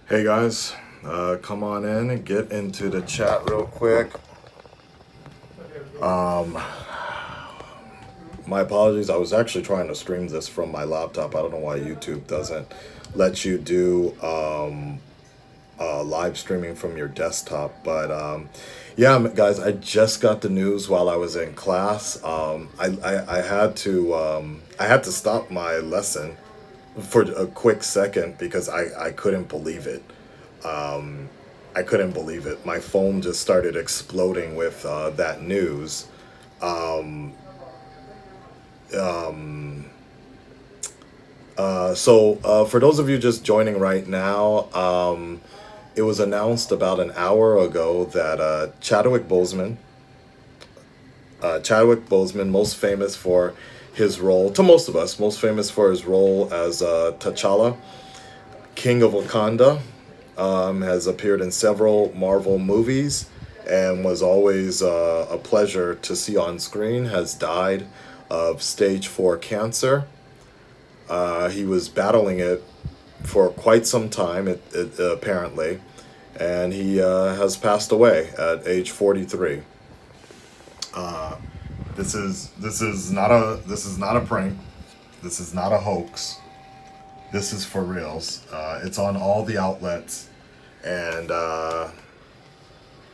Hey guys, come on in and get into the chat real quick. Um, my apologies. I was actually trying to stream this from my laptop. I don't know why YouTube doesn't let you do live streaming from your desktop. But yeah, guys, I just got the news while I was in class. I had to stop my lesson for a quick second because I couldn't believe it. I couldn't believe it. My phone just started exploding with that news. For those of you just joining right now, it was announced about an hour ago that Chadwick Boseman, most famous for his role, to most of us, most famous for his role as T'Challa, King of Wakanda, has appeared in several Marvel movies and was always a pleasure to see on screen, has died of stage 4 cancer. He was battling it for quite some time, apparently, and he has passed away at age 43. This is not a prank. This is not a hoax. This is for reals. It's on all the outlets, and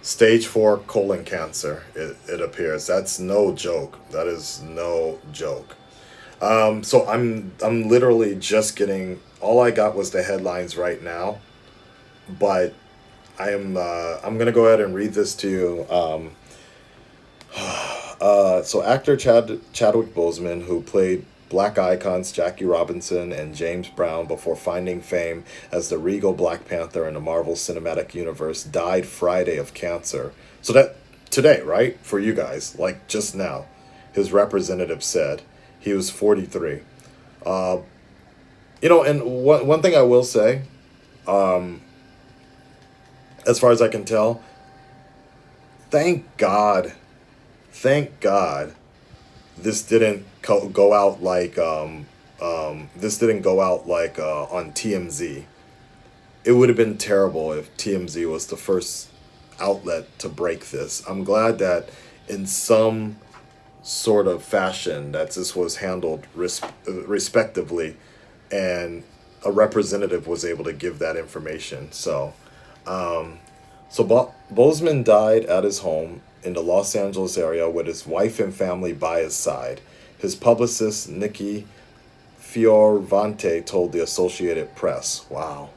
stage 4 colon cancer. It appears that's no joke. That is no joke. So I'm literally just getting. All I got was the headlines right now, but I'm gonna go ahead and read this to you. So actor Chadwick Boseman, who played Black icons Jackie Robinson and James Brown before finding fame as the regal Black Panther in the Marvel Cinematic Universe, died Friday of cancer. So that today, right? For you guys, like just now, his representative said he was 43. And one thing I will say, as far as I can tell, thank God, thank God this didn't go out like this didn't go out like on TMZ. It would have been terrible if TMZ was the first outlet to break this. I'm glad that in some sort of fashion that this was handled respectively, and a representative was able to give that information. Boseman died at his home in the Los Angeles area with his wife and family by his side. His publicist, Nikki Fioravante, told the Associated Press. Wow.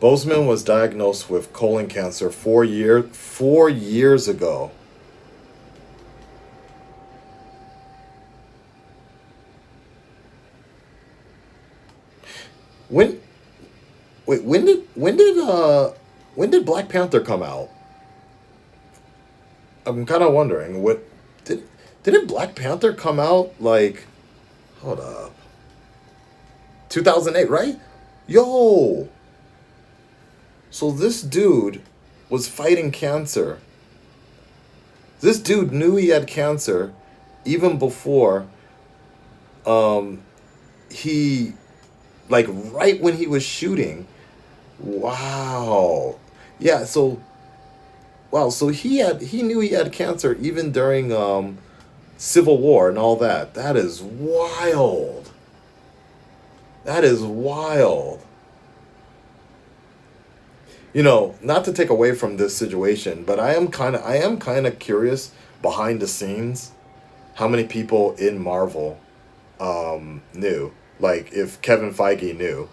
Boseman was diagnosed with colon cancer 4 years ago. When wait, when did Black Panther come out? I'm kind of wondering what did didn't Black Panther come out like, hold up, 2008, right? Yo, so this dude was fighting cancer. This dude knew he had cancer even before he, like, right when he was shooting. Wow. Yeah, so wow, so he knew he had cancer even during Civil War and all that. That is wild. That is wild. Not to take away from this situation, but I am kind of curious behind the scenes how many people in Marvel knew. Like if Kevin Feige knew,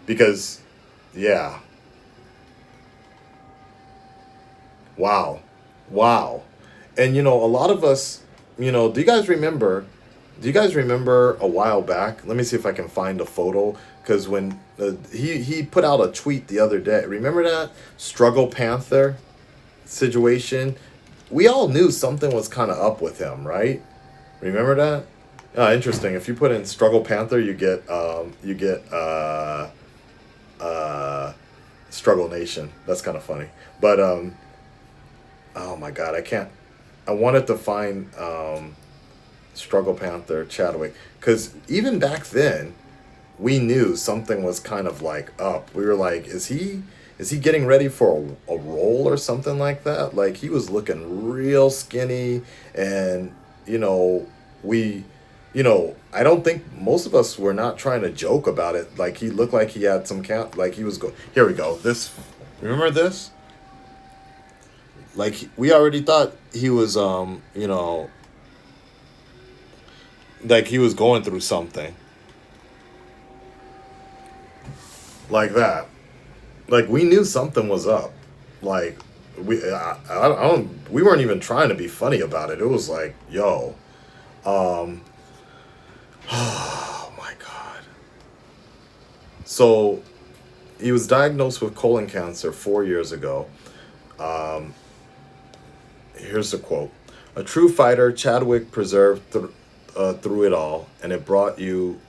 because yeah, wow, wow, and a lot of us, do you guys remember? Do you guys remember a while back? Let me see if I can find a photo. Because when he put out a tweet the other day, remember that struggle Panther situation? We all knew something was kind of up with him, right? Remember that? Interesting. If you put in struggle Panther, you get struggle Nation. That's kind of funny. But oh my God, I can't. I wanted to find struggle Panther Chadwick, because even back then, we knew something was kind of like up. We were like, is he getting ready for a role or something like that? Like he was looking real skinny, and you know, we, I don't think most of us were not trying to joke about it. Like he looked like he had some count, like he was go. Here we go. This, remember this? Like we already thought he was, like he was going through something like that. Like we knew something was up. Like I don't. We weren't even trying to be funny about it. It was like, yo, um, oh my god. So he was diagnosed with colon cancer 4 years ago. Um, Here's the quote: "A true fighter, Chadwick preserved through it all, and it brought you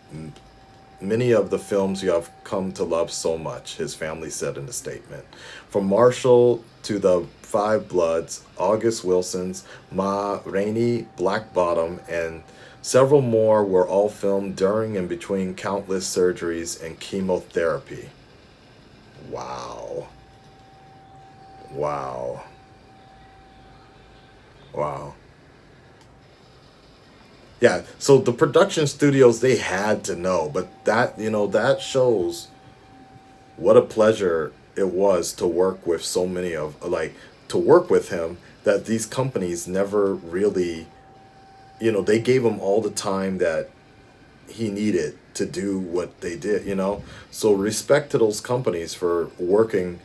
many of the films you have come to love so much," his family said in a statement. From Marshall to the Five Bloods, August Wilson's Ma Rainey, Black Bottom, and several more were all filmed during and between countless surgeries and chemotherapy. Wow. Wow. Wow. Yeah, so the production studios, they had to know, but that, that shows what a pleasure it was to work with so many of, like, to work with him, that these companies never really, they gave him all the time that he needed to do what they did. So respect to those companies for working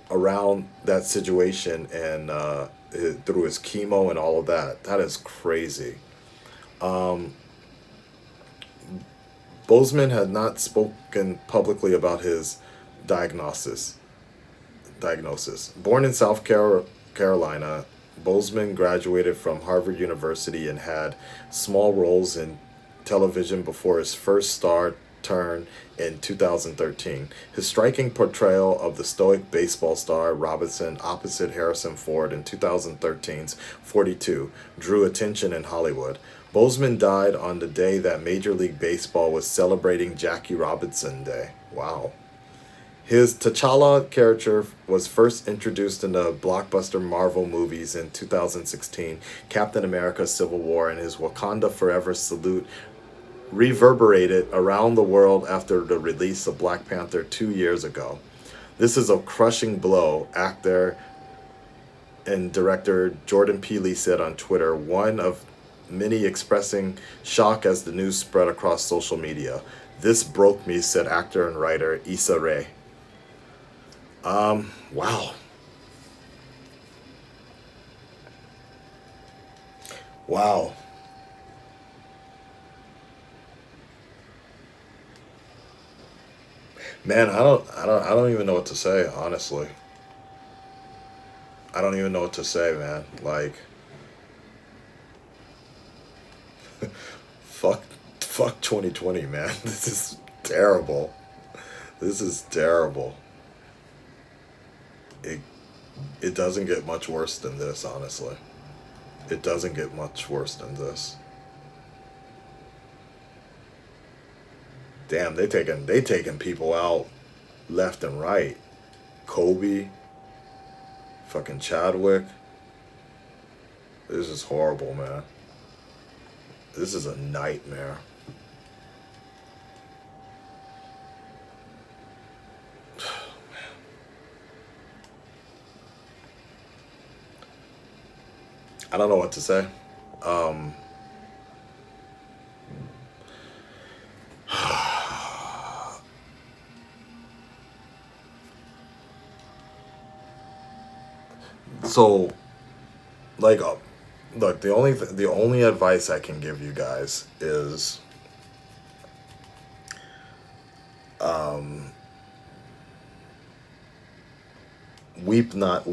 around that situation, and through his chemo and all of that. That is crazy. Um, Boseman had not spoken publicly about his diagnosis. Diagnosis. Born in Carolina, Boseman graduated from Harvard University and had small roles in television before his first star turn in 2013. His striking portrayal of the stoic baseball star Robinson opposite Harrison Ford in 2013's 42 drew attention in Hollywood. Boseman died on the day that Major League Baseball was celebrating Jackie Robinson Day. Wow. His T'Challa character was first introduced in the blockbuster Marvel movies in 2016, Captain America Civil War, and his Wakanda Forever salute reverberated around the world after the release of Black Panther 2 years ago. This is a crushing blow, actor and director Jordan Peele said on Twitter, one of many expressing shock as the news spread across social media. "This broke me," said actor and writer Issa Rae. Wow. Wow. Man, I don't even know what to say, honestly. I don't even know what to say, man. Like, fuck, fuck 2020, man. This is terrible. This is terrible. It, it doesn't get much worse than this, honestly. It doesn't get much worse than this. Damn, they taking people out left and right. Kobe, fucking Chadwick. This is horrible, man. This is a nightmare. I don't know what to say. Um, so, like, look, the only advice I can give you guys is, um, weep not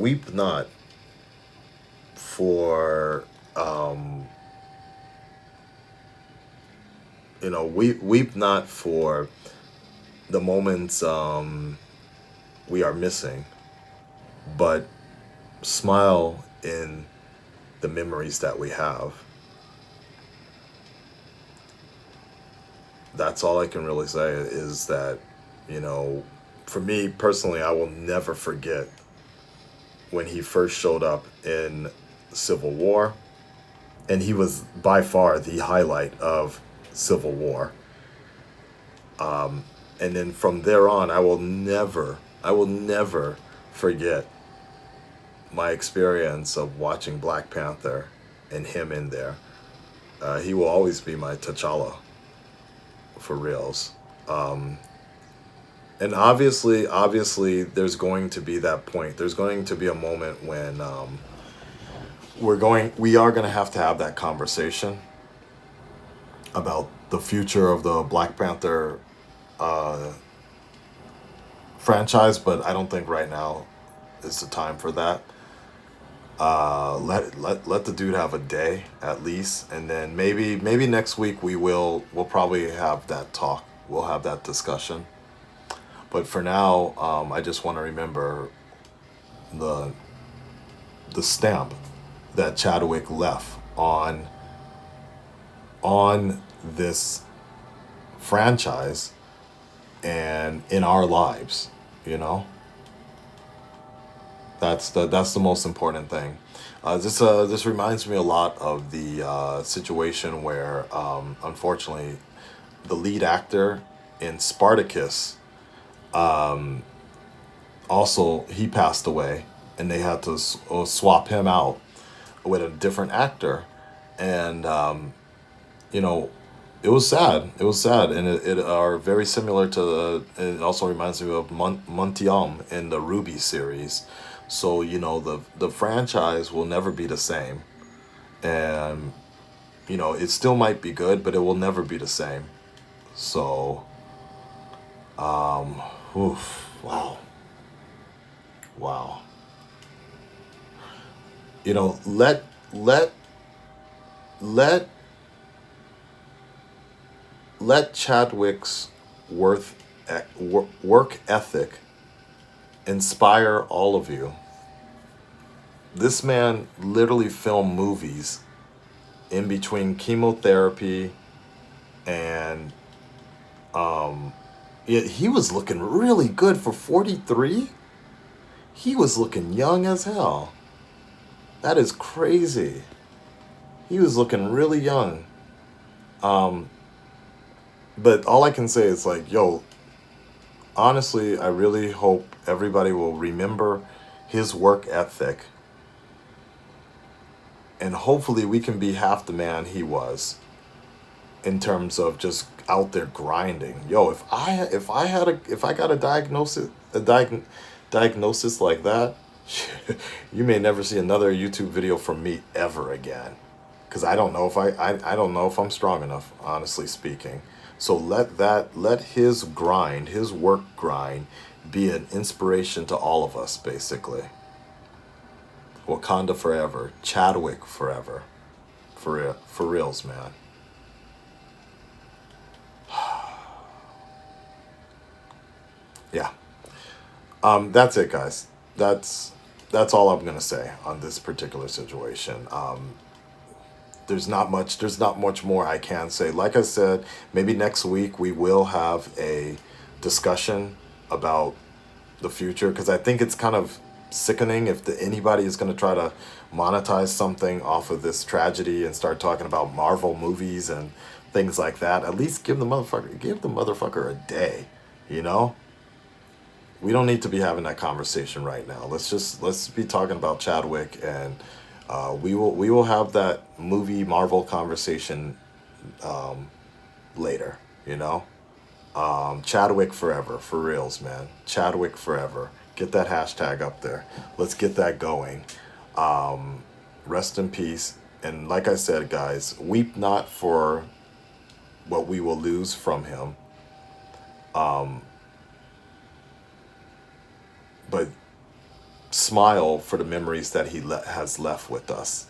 for, weep not for the moments we are missing, but smile in the memories that we have. That's all I can really say is that, you know, for me personally, I will never forget when he first showed up in Civil War, and he was by far the highlight of Civil War. And then from there on, I will never forget my experience of watching Black Panther and him in there. He will always be my T'Challa for reals. And obviously, there's going to be that point. There's going to be a moment when we are going to have that conversation about the future of the Black Panther franchise, but I don't think right now is the time for that. Let the dude have a day at least, and then maybe next week we'll probably have that talk. We'll have that discussion. But for now, I just want to remember the stamp that Chadwick left on this franchise and in our lives. You know, that's the most important thing. This reminds me a lot of the situation where, unfortunately, the lead actor in Spartacus, also he passed away, and they had to swap him out with a different actor, and you know, it was sad. It was sad, and it are very similar to it also reminds me of Montium in the Ruby series. So you know, the franchise will never be the same, and you know, it still might be good, but it will never be the same. So, wow, wow. You know, let Chadwick's work ethic inspire all of you. This man literally filmed movies in between chemotherapy and he was looking really good for 43. He was looking young as hell. That is crazy. He was looking really young. But all I can say is like, yo, honestly, I really hope everybody will remember his work ethic. And hopefully we can be half the man he was in terms of just out there grinding. Yo, if I got a diagnosis like that, you may never see another YouTube video from me ever again. Cause I don't know if I don't know if I'm strong enough, honestly speaking. So let his grind, his work grind, be an inspiration to all of us, basically. Wakanda forever, Chadwick forever, for reals, man. Yeah. That's it, guys. That's all I'm gonna say on this particular situation. There's not much more I can say. Like I said, maybe next week we will have a discussion about the future, because I think it's kind of sickening if anybody is going to try to monetize something off of this tragedy and start talking about Marvel movies and things like that. At least give the motherfucker a day, you know? We don't need to be having that conversation right now. Let's be talking about Chadwick, and we will have that movie Marvel conversation later, you know? Chadwick forever, for reals, man. Chadwick forever. Get that hashtag up there. Let's get that going. Rest in peace. And like I said, guys, weep not for what we will lose from him. But smile for the memories that he has left with us.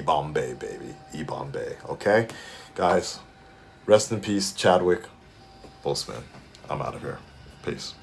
Bombay, baby. Bombay. Okay? Guys, rest in peace, Chadwick Boseman. I'm out of here. Peace.